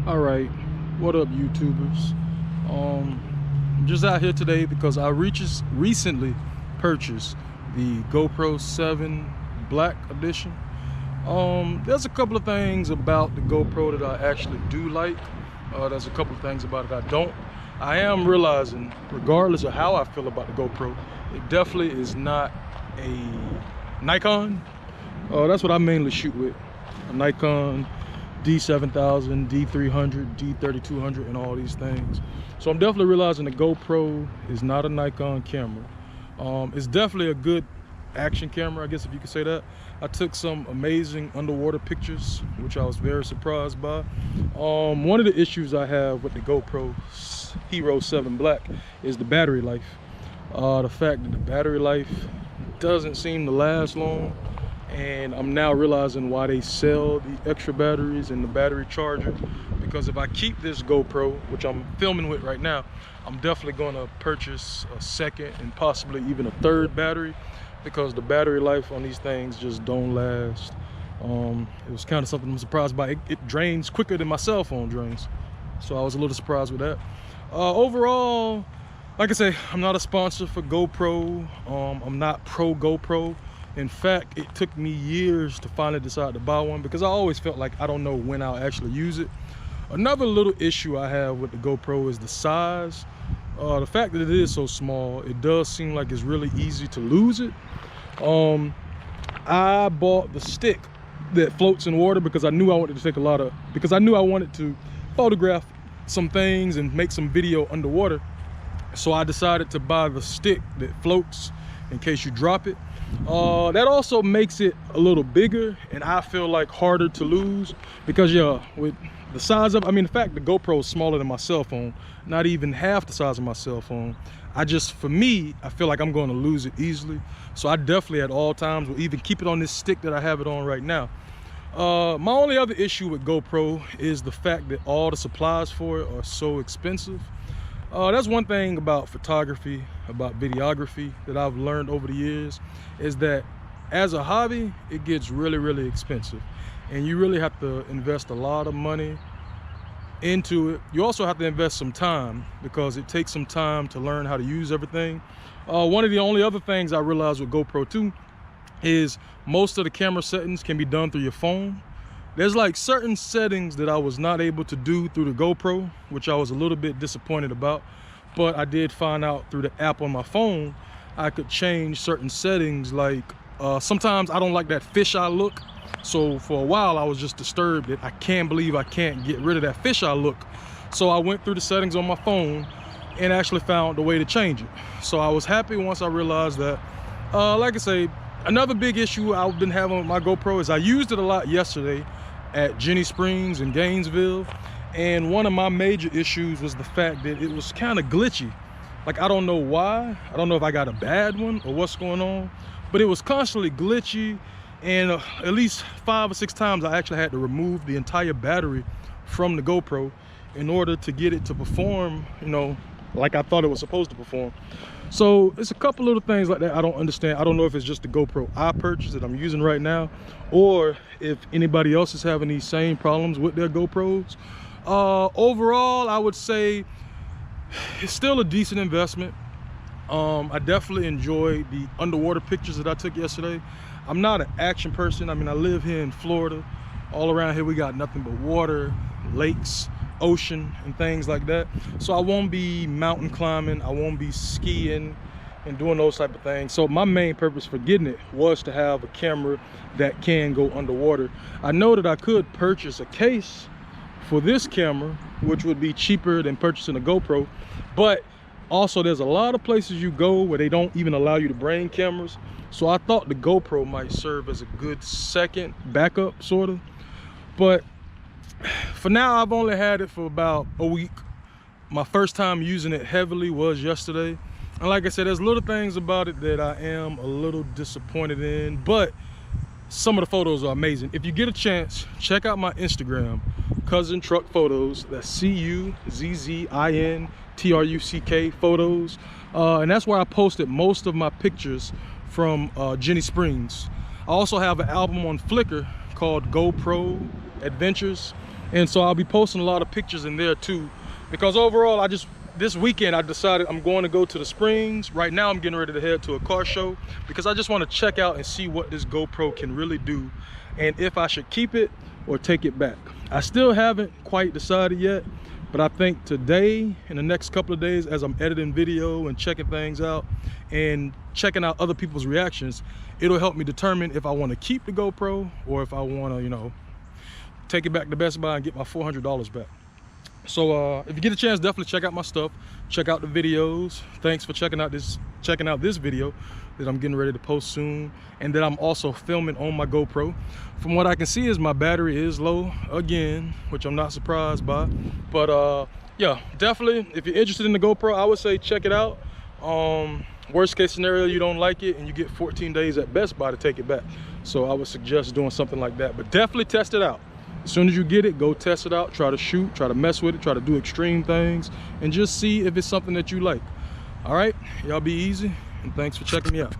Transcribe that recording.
All right, what up, YouTubers? I'm just out here today because I recently purchased the GoPro 7 Black Edition. There's a couple of things about the GoPro that I actually do like. There's a couple of things about it I don't. I am realizing, regardless of how I feel about the GoPro, it definitely is not a Nikon. That's what I mainly shoot with, a Nikon D7000, D300, D3200, and all these things. So I'm definitely realizing the GoPro is not a Nikon camera. It's definitely a good action camera, I guess, if you could say that. I took some amazing underwater pictures, which I was very surprised by. One of the issues I have with the GoPro Hero 7 Black is the battery life. The fact that the battery life doesn't seem to last long, and I'm now realizing why they sell the extra batteries and the battery charger. Because if I keep this GoPro, which I'm filming with right now, I'm definitely going to purchase a second and possibly even a third battery, because the battery life on these things just don't last. It was kind of something I'm surprised by. It drains quicker than my cell phone drains, so I was a little surprised with that. Overall, like I say, I'm not a sponsor for GoPro. I'm not pro GoPro. In fact, it took me years to finally decide to buy one because I always felt like I don't know when I'll actually use it. Another little issue I have with the GoPro is the size. The fact that it is so small, it does seem like it's really easy to lose it. I bought the stick that floats in water because I knew I wanted to take I knew I wanted to photograph some things and make some video underwater. So I decided to buy the stick that floats in case you drop it. That also makes it a little bigger, and I feel like harder to lose because, yeah, with the size of, the fact the GoPro is smaller than my cell phone, not even half the size of my cell phone, for me, I feel like I'm going to lose it easily. So I definitely at all times will even keep it on this stick that I have it on right now. My only other issue with GoPro is the fact that all the supplies for it are so expensive. That's one thing about photography, about videography, that I've learned over the years, is that as a hobby, it gets really, really expensive. And you really have to invest a lot of money into it. You also have to invest some time because it takes some time to learn how to use everything. One of the only other things I realized with GoPro 2 is most of the camera settings can be done through your phone. There's like certain settings that I was not able to do through the GoPro, which I was a little bit disappointed about, but I did find out through the app on my phone I could change certain settings. Like sometimes I don't like that fisheye look, so for a while I was just disturbed that I can't believe I can't get rid of that fisheye look. So I went through the settings on my phone and actually found a way to change it. So I was happy once I realized that. Like I say, another big issue I've been having with my GoPro is I used it a lot yesterday at Jenny Springs in Gainesville, and one of my major issues was the fact that it was kind of glitchy. Like, I don't know why. I don't know if I got a bad one or what's going on, but it was constantly glitchy, and at least 5 or 6 times I actually had to remove the entire battery from the GoPro in order to get it to perform, like I thought it was supposed to perform. So it's a couple little things like that I don't understand. I don't know if it's just the GoPro I purchased that I'm using right now, or if anybody else is having these same problems with their GoPros. Overall, I would say it's still a decent investment. I definitely enjoyed the underwater pictures that I took yesterday. I'm not an action person. I live here in Florida. All around here we got nothing but water, lakes, ocean, and things like that. So I won't be mountain climbing, I won't be skiing and doing those type of things. So my main purpose for getting it was to have a camera that can go underwater. I know that I could purchase a case for this camera, which would be cheaper than purchasing a GoPro, but also there's a lot of places you go where they don't even allow you to bring cameras. So I thought the GoPro might serve as a good second backup, sort of. But for now, I've only had it for about a week. My first time using it heavily was yesterday. And like I said, there's little things about it that I am a little disappointed in, but some of the photos are amazing. If you get a chance, check out my Instagram, Cousin Truck Photos. That's CUZZINTRUCK Photos. And that's where I posted most of my pictures from Jenny Springs. I also have an album on Flickr called GoPro Adventures. And so I'll be posting a lot of pictures in there too, because overall this weekend I decided I'm going to go to the Springs. Right now I'm getting ready to head to a car show because I just want to check out and see what this GoPro can really do and if I should keep it or take it back. I still haven't quite decided yet, but I think today, in the next couple of days, as I'm editing video and checking things out and checking out other people's reactions, it'll help me determine if I want to keep the GoPro or if I want to, you know, take it back to Best Buy and get my $400 back. So if you get a chance, definitely check out my stuff, check out the videos. Thanks for checking out this video that I'm getting ready to post soon, and that I'm also filming on my GoPro. From what I can see is my battery is low again, which I'm not surprised by. But yeah, definitely if you're interested in the GoPro, I would say check it out. Worst case scenario, you don't like it and you get 14 days at Best Buy to take it back. So I would suggest doing something like that, but definitely test it out. As soon as you get it, go test it out, try to shoot, try to mess with it, try to do extreme things, and just see if it's something that you like. All right, y'all be easy, and thanks for checking me out.